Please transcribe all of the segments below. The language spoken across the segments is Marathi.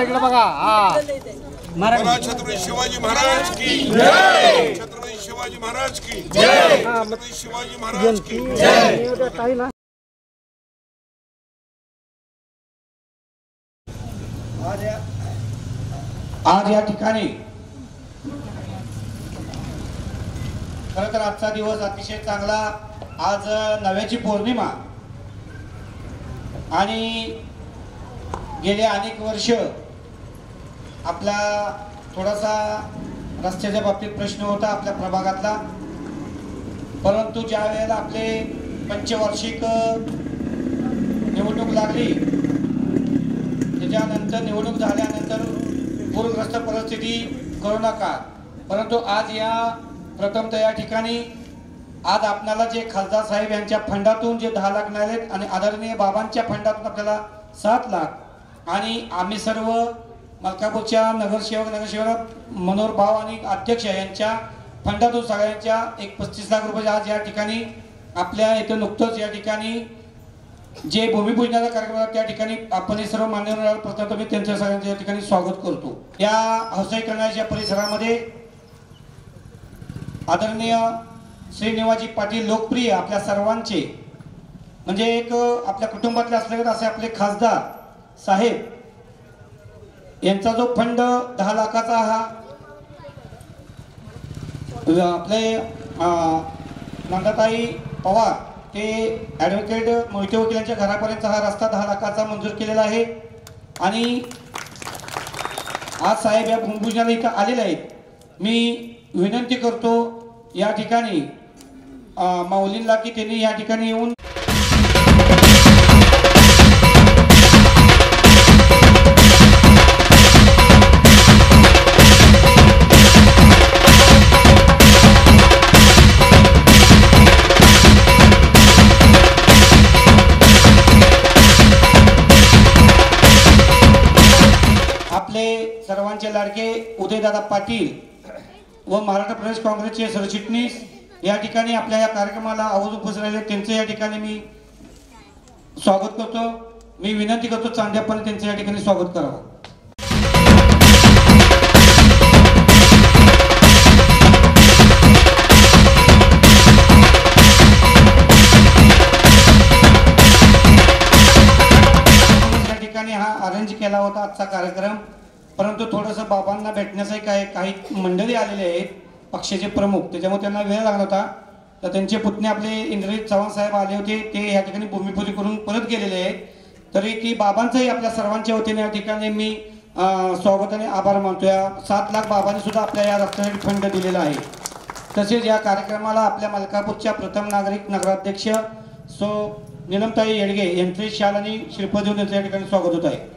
इकडे बघा. हा छत्रपती शिवाजी महाराज की जय. छत्रपती शिवाजी महाराज की जय. छत्रपती शिवाजी महाराज की जय. आज या ठिकाणी खरं तर आजचा दिवस अतिशय चांगला. आज नव्याची पौर्णिमा आणि गेले अनेक वर्ष आपला थोडासा रस्त्याच्या बाबतीत प्रश्न होता आपल्या प्रभागातला, परंतु ज्या वेळेला आपले पंचवार्षिक निवडणूक लागली त्याच्यानंतर निवडणूक झाल्यानंतर पूरग्रस्त परिस्थिती, कोरोना काळ, परंतु आज या प्रथमतः या ठिकाणी आज आपल्याला जे खासदार साहेब यांच्या फंडातून जे 10 लाख मिळालेत आणि आदरणीय बाबांच्या फंडातून आपल्याला 7 लाख आणि आम्ही सर्व मलकापूरच्या नगरसेवक मनोहर भाऊ आणि अध्यक्ष यांच्या फंडातून सगळ्यांच्या एक 35 लाख रुपये आज या ठिकाणी आपल्या इथे नुकतंच या ठिकाणी जे भूमिपूजनाचा कार्यक्रम त्या ठिकाणी आपण सर्व मान्यवर प्रथम मी त्यांच्या सगळ्यांच्या या ठिकाणी स्वागत करतो. या हौसाईकरणाच्या परिसरामध्ये आदरणीय श्रीनिवाजी पाटील लोकप्रिय आपल्या सर्वांचे म्हणजे एक आपल्या कुटुंबातले असले असे आपले खासदार साहेब यांचा जो फंड 10 लाखाचा हा आपले नंदाताई पवार ते ॲडव्होकेट मोहिते वकिलांच्या घरापर्यंत हा रस्ता 10 लाखाचा मंजूर केलेला आहे. आणि आज साहेब या भूमिपूजनाला इथं आलेले आहेत. मी विनंती करतो या ठिकाणी माऊलींना की त्यांनी या ठिकाणी येऊन आपले सर्वांचे लाडके उदयदादा पाटील व महाराष्ट्र प्रदेश काँग्रेसचे सरचिटणीस या ठिकाणी आपल्या या कार्यक्रमाला आवाज उपस्थित राहिले त्यांचे या ठिकाणी मी स्वागत करतो. मी विनंती करतो चांड्यापणे त्यांचे या ठिकाणी स्वागत करावं. या ठिकाणी हा अरेंज केला होता आजचा कार्यक्रम, परंतु थोडंसं बाबांना भेटण्यासाठी काही मंडळी आलेले आहेत पक्षाचे प्रमुख, त्याच्यामुळे त्यांना वेळ लागला होता. तर त्यांचे पुतणे आपले इंद्रजित चव्हाण साहेब आले होते, ते या ठिकाणी भूमिपूजन करून परत गेलेले आहेत. तरी ती बाबांचंही आपल्या सर्वांच्या वतीने या ठिकाणी मी स्वागत आणि आभार मानतो. या 7 लाख बाबांनी सुद्धा आपल्या या रस्त्यासाठी फंड दिलेला आहे. तसेच या कार्यक्रमाला आपल्या मलकापूरच्या प्रथम नागरिक नगराध्यक्ष सो नीलमताई येडगे यांचे शाल आणि श्रीफळ देऊन त्यांचं या ठिकाणी स्वागत होत आहे.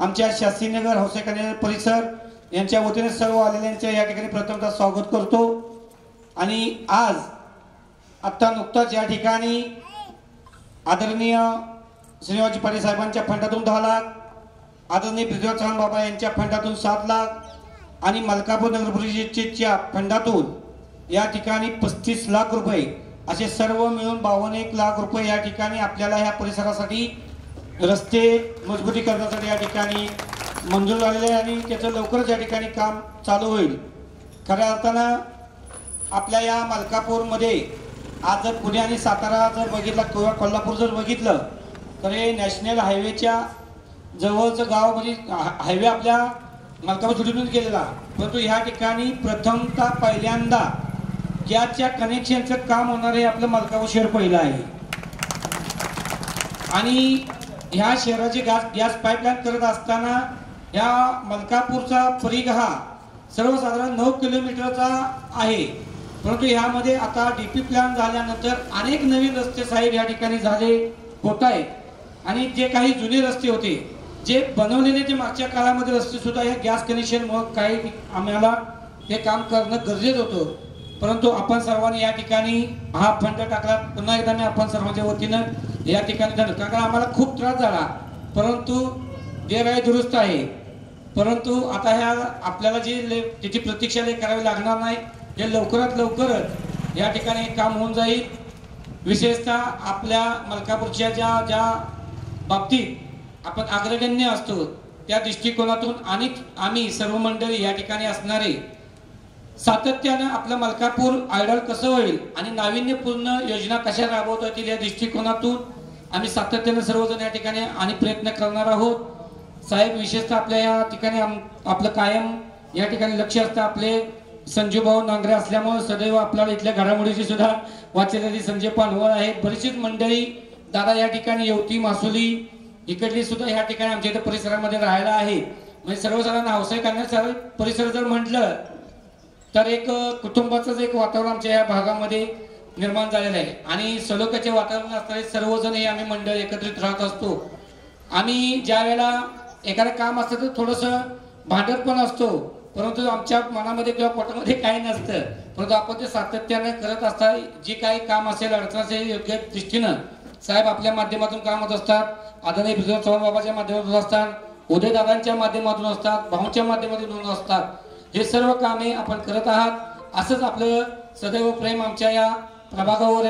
आमच्या शास्त्रीनगर हौसाईकरणाचा परिसर यांच्या वतीने सर्व आलेल्यांच्या या ठिकाणी प्रथमतः स्वागत करतो. आणि आज आत्ता नुकताच या ठिकाणी आदरणीय श्रीनिवाजी पाटील साहेबांच्या फंडातून 10 लाख, आदरणीय पृथ्वीराज चव्हाण बाबा यांच्या फंडातून 7 लाख आणि मलकापूर नगर परिषदेच्या फंडातून या ठिकाणी 35 लाख रुपये असे सर्व मिळून 52 लाख रुपये या ठिकाणी आपल्याला ह्या परिसरासाठी रस्ते मजबूतीकरणासाठी या ठिकाणी मंजूर झालेले आहे आणि त्याचं लवकरच या ठिकाणी काम चालू होईल. खऱ्या अर्थानं आपल्या या मलकापूरमध्ये आज जर पुणे आणि सातारा जर बघितला किंवा कोल्हापूर जर बघितलं तर हे नॅशनल हायवेच्या जवळचं गाव म्हणजे हायवे आपल्या मलकापूर सिटीतून गेलेला, परंतु ह्या ठिकाणी प्रथमतः पहिल्यांदा गॅसच्या कनेक्शनचं काम होणार आहे आपलं मलकापूर शहर पहिलं आहे. आणि ह्या शहराची गॅस पाईपलाईन करत असताना ह्या मलकापूरचा परिघ हा सर्वसाधारण 9 किलोमीटरचा आहे, परंतु ह्यामध्ये आता डीपी प्लॅन झाल्यानंतर अनेक नवीन रस्ते साहेब या ठिकाणी झाले होत आहेत. आणि जे काही जुने रस्ते होते जे बनवलेले ते मागच्या काळामध्ये रस्ते सुद्धा या गॅस कनेक्शनमुळे काही आम्हाला हे काम करणं गरजेचं होतं, परंतु आपण सर्वांनी या ठिकाणी हा फंड टाकला. पुन्हा एकदा मी आपण सर्वांच्या वतीनं या ठिकाणी धन्यवाद, कारण आम्हाला खूप त्रास झाला, परंतु जे वेळ दुरुस्त आहे. परंतु आता ह्या आपल्याला जी त्याची प्रतीक्षा करावी लागणार नाही, हे लवकरात लवकरच या ठिकाणी काम होऊन जाईल. विशेषतः आपल्या मलकापूरच्या ज्या बाबतीत आपण अग्रगण्य असतो त्या दृष्टिकोनातून आणि आम्ही सर्व मंडळी या ठिकाणी असणारे सातत्यानं आपलं मलकापूर आयडॉल कसं होईल आणि नाविन्यपूर्ण योजना कशा राबवता येतील या दृष्टिकोनातून आम्ही सातत्यानं सर्वजण या ठिकाणी आणि प्रयत्न करणार आहोत. साहेब, विशेषतः आपल्या या ठिकाणी आपलं कायम या ठिकाणी लक्ष असतं. आपले संजूभाऊ नांगरे असल्यामुळे सदैव आपल्याला इथल्या घडामोडीची सुद्धा वाचलेली संजय पानवळ आहेत. बरीचशीच मंडळी दादा या ठिकाणी येवती मासुली इकडली सुद्धा या ठिकाणी आमच्या इथे परिसरामध्ये राहायला आहे. म्हणजे सर्वसाधारण व्यावसायिक करण्याचा परिसर जर म्हटलं तर एक कुटुंबाचंच एक वातावरण आमच्या या भागामध्ये निर्माण झालेलं आहे. आणि सलोख्याचे वातावरण असणारे सर्वजण हे आम्ही मंडळ एकत्रित राहत असतो. आम्ही ज्या वेळेला एखादं काम असतं तर थोडंसं भांडत पण असतो, परंतु आमच्या मनामध्ये किंवा पोटामध्ये काही नसतं, परंतु आपण ते सातत्याने करत असतात. जे काही काम असेल अडचण असेल योग्य दृष्टीनं साहेब आपल्या माध्यमातून काम होत असतात. आदरणीय पृथ्वीराज चव्हाण बाबाच्या माध्यमातून असतात, उदयदादांच्या माध्यमातून असतात, भाऊंच्या माध्यमातून असतात. हे सर्व कामे आपण करत आहात. असंच आपलं सदैव प्रेम आमच्या या प्रभागावर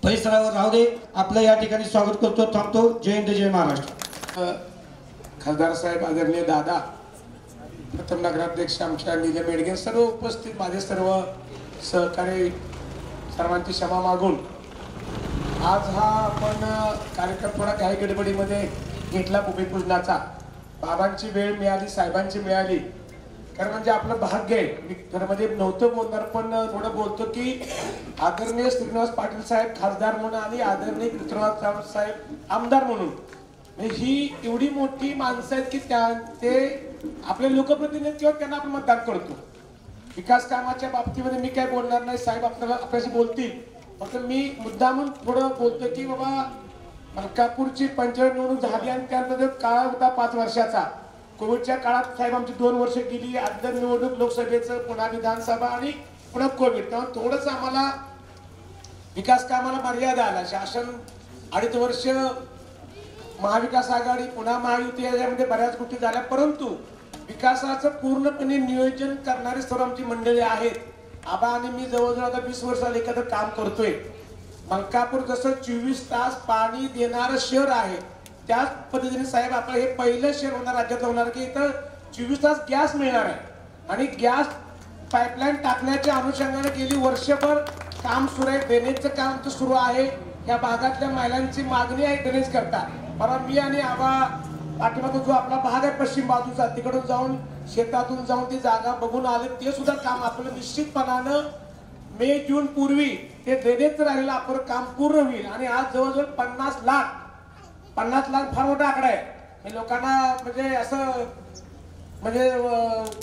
परिसरावर राहू दे. आपलं या ठिकाणी स्वागत करतो, थांबतो. जय हिंद, जय महाराष्ट्र. खासदार साहेब, आदरणीय दादा, प्रथम नगराध्यक्ष आमच्या नीलम मेडगे, सर्व उपस्थित माझे सर्व सहकारी, सर्वांची क्षमा मागून आज हा आपण कार्यक्रम थोडा काही गडबडीमध्ये घेतला भूमिपूजनाचा. बाबांची वेळ मिळाली, साहेबांची मिळाली, कारण म्हणजे आपलं भाग्य आहे. मी घरामध्ये नव्हतं बोलणार पण थोडं बोलतो की आदरणीय श्रीनिवास पाटील साहेब खासदार म्हणून आणि आदरणीय पृथ्वीराज साहेब आमदार म्हणून, ही एवढी मोठी माणसं आहेत की ते आपले लोकप्रतिनिधी किंवा त्यांना आपण मतदान करतो. विकास कामाच्या बाबतीमध्ये मी काय बोलणार नाही, साहेब आपल्याशी बोलतील. फक्त मी मुद्दामून थोडं बोलतो की बाबा मलकापूरची पंचायत निवडणूक झाली आणि त्यानंतर काळ होता 5 वर्षाचा. कोविडच्या काळात साहेब आमची 2 वर्ष गेली, आदर निवडणूक लोकसभेचं, पुन्हा विधानसभा आणि पुन्हा कोविड. तेव्हा थोडंसं आम्हाला विकास कामाला मर्यादा आला. शासन 2.5 वर्ष महाविकास आघाडी पुन्हा महायुती याच्यामध्ये बऱ्याच गोष्टी झाल्या, परंतु विकासाचं पूर्णपणे नियोजन करणारे सर्व आमची मंडळी आहेत. आबा आणि मी जवळजवळ आता 20 वर्षाला एखादं काम करतोय. मलकापूर जसं 24 तास पाणी देणारं शहर आहे, त्याच पद्धतीने साहेब आपलं हे पहिलं शहर होणार, राज्यात होणार की इथं 24 तास गॅस मिळणार आहे. आणि गॅस पाईपलाईन टाकण्याच्या अनुषंगाने गेली वर्षभर काम सुरू आहे. ड्रेनेजचं काम तर सुरू आहे. या भागातल्या महिलांची मागणी आहे ड्रेनेज करता. मला मी आणि आबा पाठीमागचा जो आपला भाग आहे पश्चिम बाजूचा, तिकडून जाऊन शेतातून जाऊन ती जागा बघून आले. ते सुद्धा काम आपलं निश्चितपणानं मे जून पूर्वी ते ड्रेनेजचं राहिलेलं आपलं काम पूर्ण होईल. आणि आज जवळजवळ 50 लाख फार मोठा आकडा आहे. हे लोकांना म्हणजे असं म्हणजे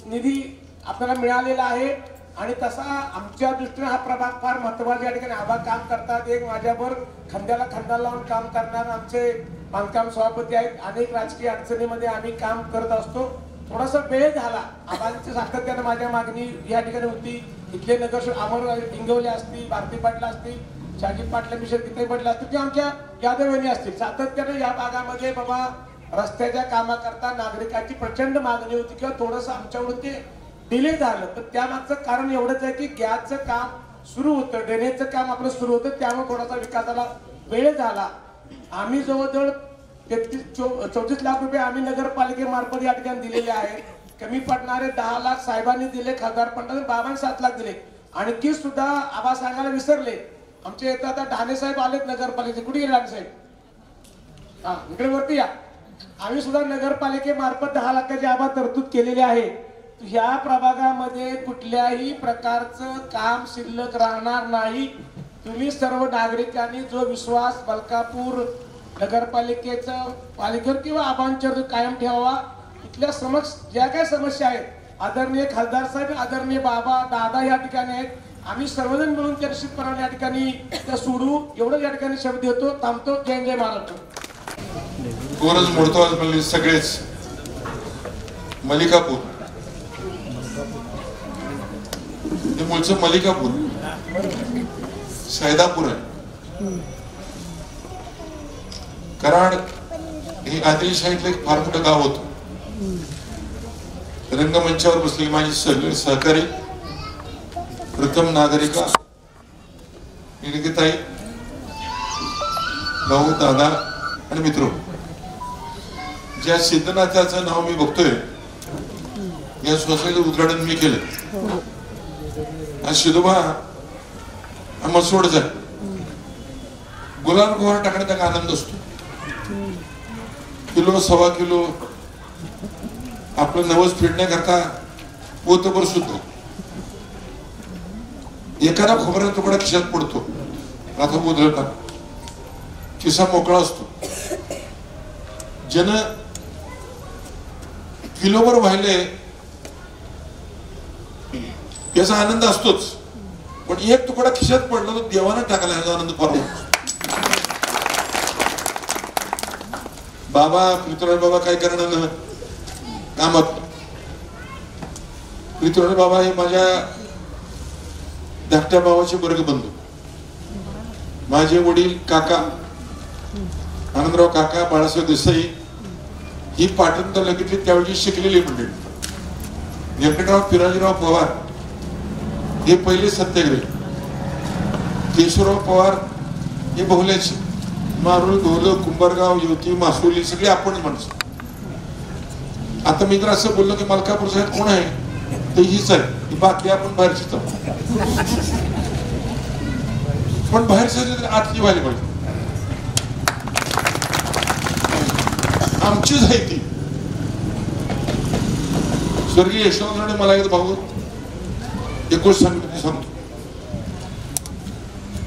निधी आपल्याला मिळालेला आहे. आणि तसा आमच्या दृष्टीने हा प्रभाग फार महत्वाचा. या ठिकाणी आबा काम करतात. एक माझ्यावर खांद्याला खांदा लावून काम करणार आमचे बांधकाम सभापती आहेत. अनेक राजकीय अडचणीमध्ये आम्ही काम करत असतो. थोडासा वेळ झाला. आबांची सातत्याने माझ्या मागणी या ठिकाणी होती. इथले नगरसेवक अमर इंगवले असतील, भारती पाटील असतील, शाजी पाटील मिश्र किती पाटील असतील किंवा आमच्या यादवनी असतील, सातत्याने या भागामध्ये बाबा रस्त्याच्या कामाकरता नागरिकांची प्रचंड मागणी होती किंवा थोडंसं आमच्याकडून ते डिले झालं. तर त्यामागचं कारण एवढंच आहे की गॅसचं काम सुरू होतं, ड्रेनेजचं काम आपलं सुरू होतं, त्यामुळे थोडासा विकासाला वेळ झाला. आम्ही जवळजवळ 34 लाख रुपये आम्ही नगरपालिकेमार्फत या ठिकाणी दिलेले आहेत. कमी पडणारे 10 लाख साहेबांनी दिले, खासदार पंडित बाबांनी 7 लाख दिले. आणखी सुद्धा आबा सांगायला विसरले, आमचे येतात आता ढाणे साहेब आलेत नगरपालिकेचे. कुठे गेले ढाणे साहेब? हा इकडे वरती या. आम्ही सुद्धा नगरपालिकेमार्फत 10 लाखाची आबा तरतूद केलेली आहे. ह्या प्रभागामध्ये कुठल्याही प्रकारचं काम शिल्लक राहणार नाही. तुम्ही सर्व नागरिकांनी जो विश्वास मलकापूर नगरपालिकेचा पालिकेवर किंवा आबांच्यावर कायम ठेवावा. इथल्या ज्या काही समस्या आहेत, आदरणीय खासदार साहेब, आदरणीय बाबा दादा या ठिकाणी आहेत. आम्ही सर्वजण मिळून त्या निश्चितपणाने या ठिकाणी त्या सोडू एवढं या ठिकाणी शब्द देतो. थांबतो. जय जय महाराष्ट्र. गरज मोडतो म्हणजे सगळेच मलिकापूर हे मूळचं मलिकापूर सैदापूर आहे. कराड हे आदिलशाहीतलं एक फार मोठं गाव होतं. रंगमंचावर बसलेली माझी सहकारी प्रथम नागरिका निलगिताई, भाऊ, दादा आणि मित्र, ज्या सिद्धनाथाचं नाव मी बघतोय या सोसायटीचं उद्घाटन मी केलं. आज शिदोबा हा मसोडचा आहे. गुलाल गोहर टाकण्यात एक आनंद असतो. किलो सव्वा किलो आपलं नवस फेडण्याकरता पोतभर सुद्धा एखादा खोबऱ्याचा तुकडा खिशात पडतो. आता उधळता खिसा मोकळा असतो. जन किलोभर व्हायले याचा आनंद असतोच, पण एक तुकडा खिशात पडला तर देवानं टाकला याचा आनंद फार होतो. बाबा पृथ्वीराज बाबा काय करणार ना कामात. पृथ्वीराज बाबा हे माझ्या धाकट्या भावाचे वर्गबंधू. माझे वडील काका आनंदराव काका बाळासाहेब देसाई ही पाटण तालुक्यातली त्यावेळी शिकलेली मंडळी. व्यंकटराव पिराजीराव पवार हे पहिले सत्याग्रही. केशवराव पवार हे बहुल्याचे. मारुळ, धोलं, कुंभारगाव, युवती, मासुली सगळे आपण माणसं. आता मी जर असं बोललो की मलकापूर साहेब कोण आहे तर हीच आहे. बाकी आपण बाहेरचीच आहोत. पण बाहेरच्या आतली व्हायला पाहिजे. आमचीच आहे ती. स्वर्गीय यशवंतरावने मला एकदा भाऊ एकूण सांगतो.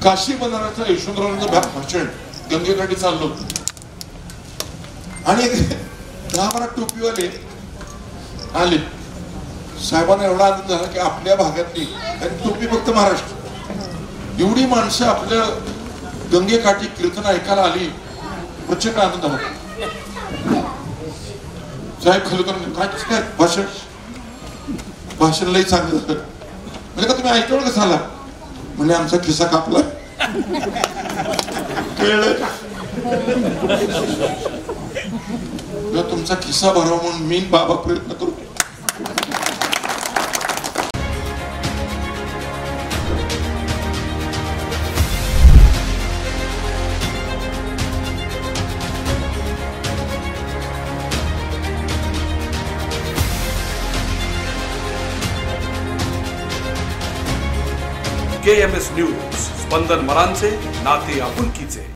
काशी बनारसचं यशवंतरावांचं भाषण गंगेकाठी चाललो आणि 10-12 टोपीवाले आले. साहेबांना एवढा आनंद झाला की आपल्या भागातली आणि टोपी फक्त महाराष्ट्र एवढी माणसं आपल्या गंगेकाठी कीर्तन ऐकायला आली. प्रचंड आनंद होता. साहेब खलकर काय भाषण लई चांगलं झालं. म्हणजे का तुम्ही ऐकलं कसं आला म्हणजे आमचा खिसा कापला. कळलं तुमचा खिसा भरावा म्हणून मी बाबा प्रयत्न करू. KMS न्यूज, स्पंदन मरांचे, नाते आपुलकीचे.